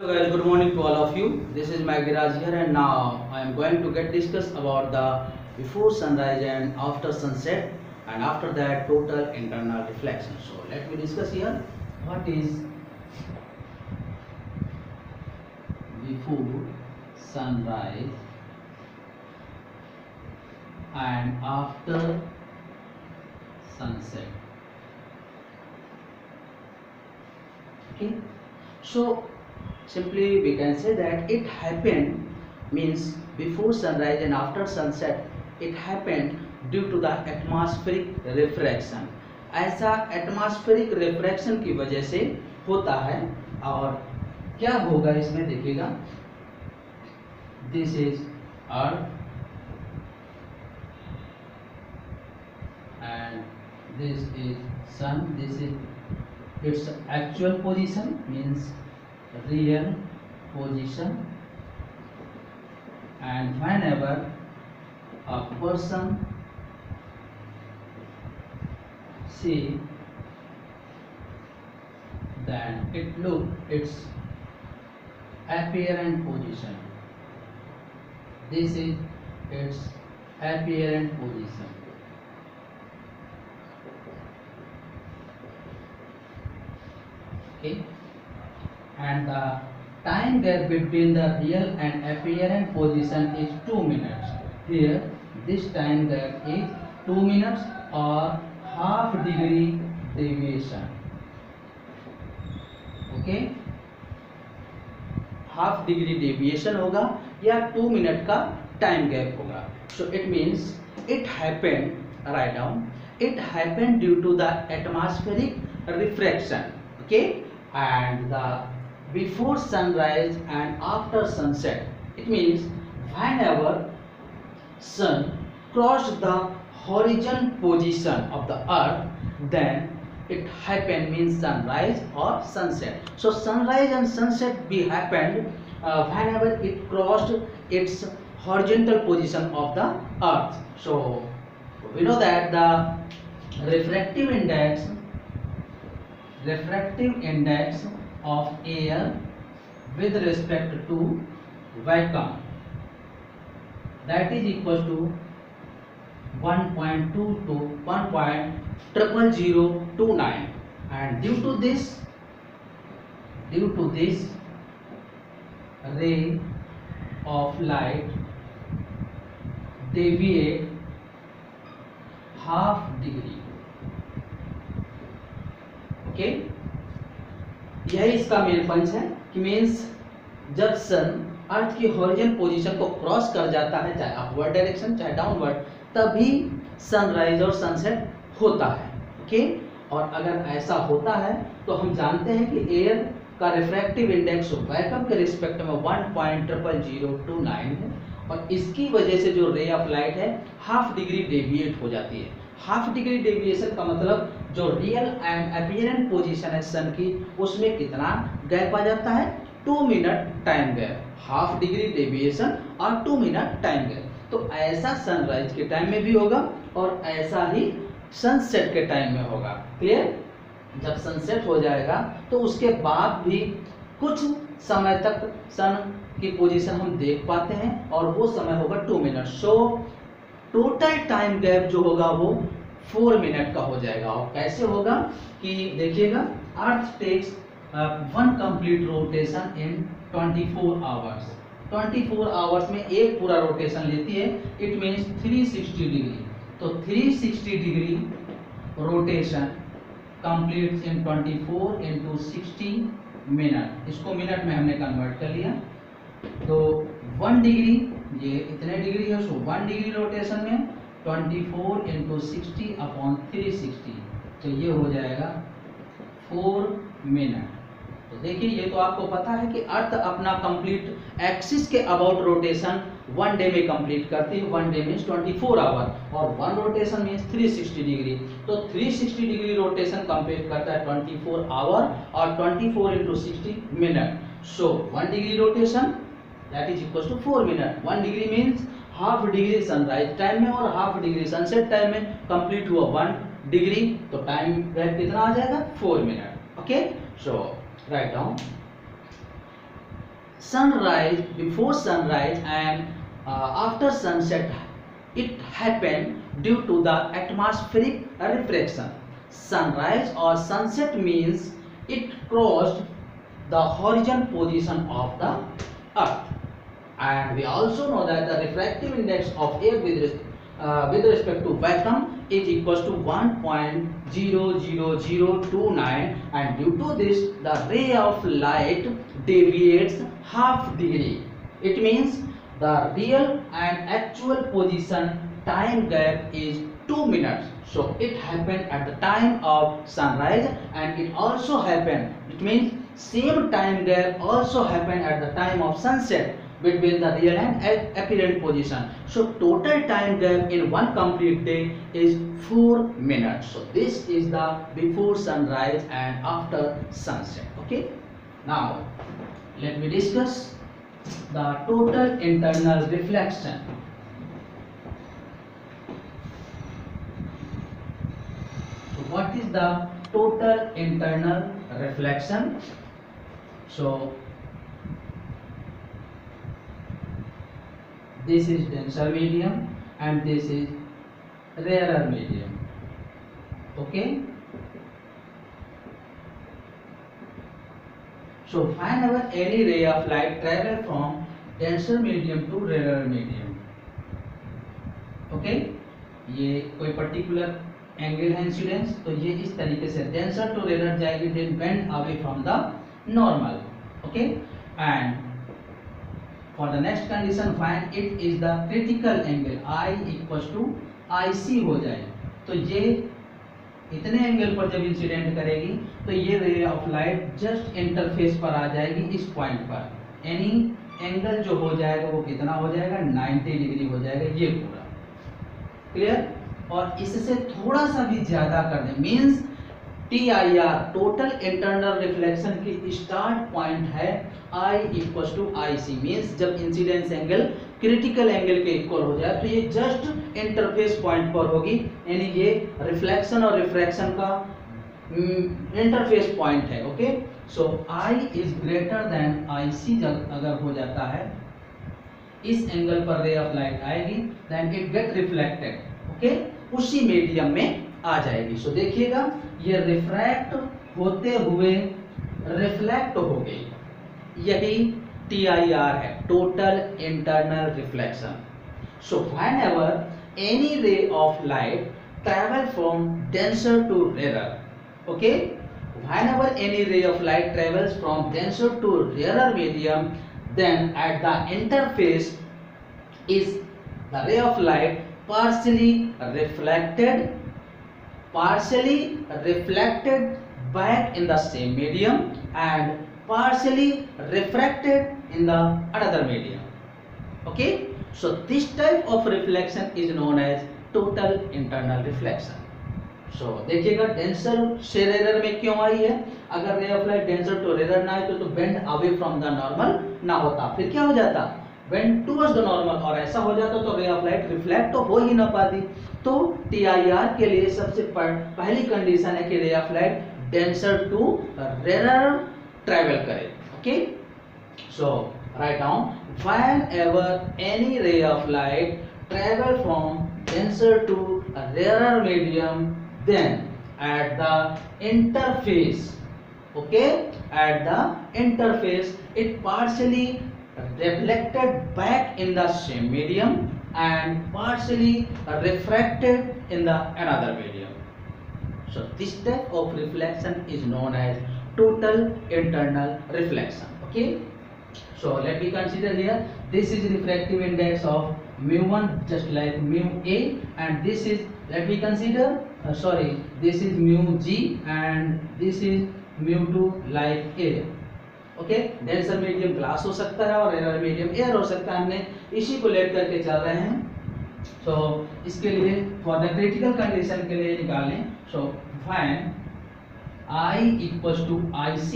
Hello guys, good morning to all of you. This is Magiraj here, and now I am going to get discuss about the before sunrise and after sunset, and after that total internal reflection. So let me discuss here what is before sunrise and after sunset. Okay, so simply we can say that it happened means before sunrise and after sunset it happened due to the atmospheric refraction. ऐसा atmospheric refraction की वजह से होता है। और क्या होगा इसमें देखिएगा, this is earth and this is sun, this is its actual position means real position, and whenever a person see then it look its apparent position, this is its apparent position. Okay, and the time gap between the real and apparent position is 2 minutes. Here this time gap is 2 minutes or half degree deviation. Okay, half degree deviation होगा या 2 minute का time gap होगा. So it means it happened, right down, it happened due to the atmospheric refraction. Okay, and the before sunrise and after sunset, it means whenever sun crossed the horizon position of the earth, then it happened means sunrise or sunset. So sunrise and sunset be happened whenever it crossed its horizontal position of the earth. So we know that the refractive index of air with respect to vacuum, that is equal to 1.2 to 1.00029, and due to this ray of light deviate half degree. Okay, यही इसका main पंच है कि means जब सन अर्थ की horizon position को cross कर जाता है, चाहे अपवर्ड डायरेक्शन चाहे डाउनवर्ड, तभी सनराइज और सनसेट होता है. ओके, और अगर ऐसा होता है तो हम जानते हैं कि एयर का रिफ्रैक्टिव इंडेक्स वैक्यूम के रिस्पेक्ट में 1.00029 है, और इसकी वजह से जो रे ऑफ लाइट है हाफ डिग्री डेविएट हो जाती है. हाफ डिग्री डेविएशन का मतलब जो रियल एंड अपीयरेंट पोजीशन है सन की, उसमें कितना गैप आ जाता है, 2 minute time gap. Half degree deviation और 2 मिनट टाइम गैप. तो ऐसा सनराइज के टाइम में भी होगा और ऐसा ही सनसेट के टाइम में होगा. क्लियर? जब सनसेट हो जाएगा तो उसके बाद भी कुछ समय तक सन की पोजीशन हम देख पाते हैं और वो समय होगा 2 minute. So total time gap जो होगा वो 4 मिनट का हो जाएगा. और कैसे होगा कि देखिएगा, earth takes 1 complete rotation in 24 hours. 24 hours में एक पूरा रोटेशन लेती है. It means 360 degree. तो 360 degree rotation complete in 24 into 60 minute. इसको मिनट में हमने कन्वर्ट कर लिया. तो 1 डिग्री, ये इतने डिग्री है, सो 1 डिग्री रोटेशन में 24 इंटू 60 अपॉन 360, तो ये हो जाएगा 4 मिनट. तो देखिए, ये तो आपको पता है कि अर्थ अपना कंप्लीट एक्सिस के अबाउट रोटेशन 1 डे में कंप्लीट करती है. 1 डे मीन्स 24 आवर, और 1 रोटेशन मीन्स 360 डिग्री. तो 360 डिग्री रोटेशन कंप्लीट करता है 24 आवर और 24 into 60 minute. So 1 degree rotation that is equals to 4 minute. 1 degree means half degree sunrise time में और हाफ डिग्री सनसेट टाइम में कंप्लीट हुआ 1 degree. तो टाइम गैप कितना आ जाएगा, 4 minute. Okay, so write down sunrise, before sunrise and after sunset, it happened due to the atmospheric refraction. Sunrise or sunset means it crossed the horizon position of the earth. And we also know that the refractive index of air with respect to vacuum is equals to 1.00029, and due to this the ray of light deviates half degree. It means the real and actual position time gap is 2 minutes. So it happened at the time of sunrise, and it also happened, it means same time gap also happened at the time of sunset between the real and apparent position. So total time gap in one complete day is 4 minutes. So this is the before sunrise and after sunset. Okay, now let me discuss the total internal reflection. So what is the total internal reflection? So this is denser medium and this is rarer medium. Okay, so whenever any ray of light travel from denser medium to rarer medium, okay, ये कोई particular angle है incidence, तो ये इस तरीके से denser to rare जाएगी, then bend away from the normal. Okay, and for the next condition find it is the critical angle I equals to IC हो जाए, तो ये इतने एंगल पर जब इंसिडेंट करेगी तो ये रे ऑफ लाइट जस्ट इंटरफेस पर आ जाएगी इस पॉइंट पर. एनी एंगल जो हो जाएगा वो कितना हो जाएगा, 90 डिग्री हो जाएगा, ये पूरा क्लियर. और इससे थोड़ा सा भी ज्यादा कर दें means TIR total internal reflection की स्टार्ट पॉइंट है I equal to IC, means जब इंसिडेंस एंगल क्रिटिकल एंगल के इक्वल हो जाए तो ये जस्ट इंटरफेस पॉइंट पर होगी, यानी ये रिफ्लेक्शन और रिफ्रैक्शन का इंटरफेस पॉइंट है. Okay, so I is greater than IC जब अगर हो जाता है इस एंगल पर रे ऑफ लाइट आएगी, then it get reflected. Okay, उसी मीडियम में आ जाएगी. सो देखिएगा ये रिफ्रैक्ट होते हुए रिफ्लेक्ट हो गई, यही TIR है, total internal reflection. So whenever any ray of light travel from denser to rare, okay, whenever any ray of light travels from denser to rare medium, then at the interface is the ray of light partially reflected back in the same medium and partially refracted in the another medium. Okay, so this type of reflection is known as total internal reflection. So देखिएगा denser से rare में क्यों आई है, अगर ray of light denser to rare ना आए तो bend away from the normal ना होता, फिर क्या हो जाता, बेंड टुवर्ड्स द नॉर्मल, और ऐसा हो जाता तो रे ऑफ लाइट रिफ्लेक्ट तो हो ही ना पाती. तो TIR के लिए सबसे पहली कंडीशन है कि ray of light denser to rare travel करे. Okay, so write down whenever any ray of light travel from denser to a rarer medium, then at the interface, okay, at the interface it partially reflected back in the same medium and partially refracted in the another medium. So this type of reflection is known as total internal reflection. Okay, so let me consider here, this is refractive index of mu1 just like mu A, and this is, let me consider this is mu G and this is mu2 like A. Okay, denser medium glass हो सकता है और rare medium air हो सकता है, हमने इसी को लेट करके चल रहे हैं. सो इसके लिए फॉर द क्रिटिकल कंडीशन के लिए निकालें. So when I equals to IC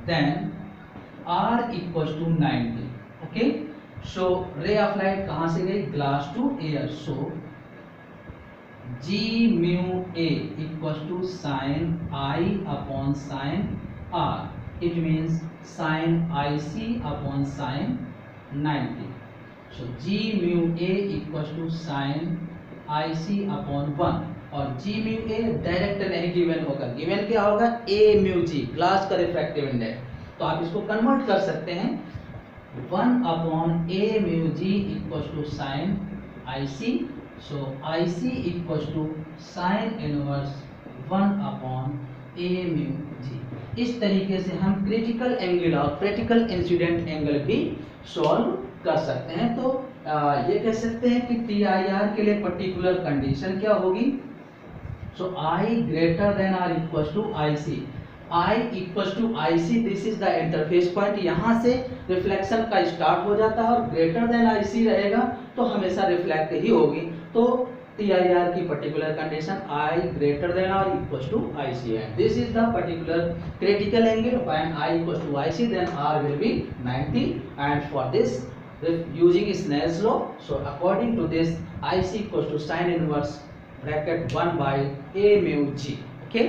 then R equals to 90. Okay, so ray of light कहाँ से गई, glass to air, so G mu A equals to sine I upon sine R. it means sin IC upon sin 90. So G mu A equals to sin IC upon 1 और G mu A direct नहीं given होगा, given क्या होगा A mu G glass का refractive index, तो आप इसको convert कर सकते हैं 1 upon A mu G equals to sin IC, so IC equals to sin inverse 1 upon A mu G। इस तरीके से हम क्रिटिकल एंगल और क्रिटिकल इंसिडेंट एंगल भी सॉल्व कर सकते हैं। तो ये कह सकते हैं कि TIR के लिए पर्टिकुलर कंडीशन क्या होगी, so I greater than or equal to IC, I equal to IC, this is the interface point, यहाँ से रिफ्लेक्शन का स्टार्ट हो जाता है और ग्रेटर देन IC रहेगा तो हमेशा रिफ्लेक्ट ही होगी। तो TIR की particular condition I greater than और equal to IC and this is the particular critical angle, when I equal to IC then R will be 90 and for this using Snell's law, so according to this IC equals to sin inverse bracket 1 by A mu G, okay।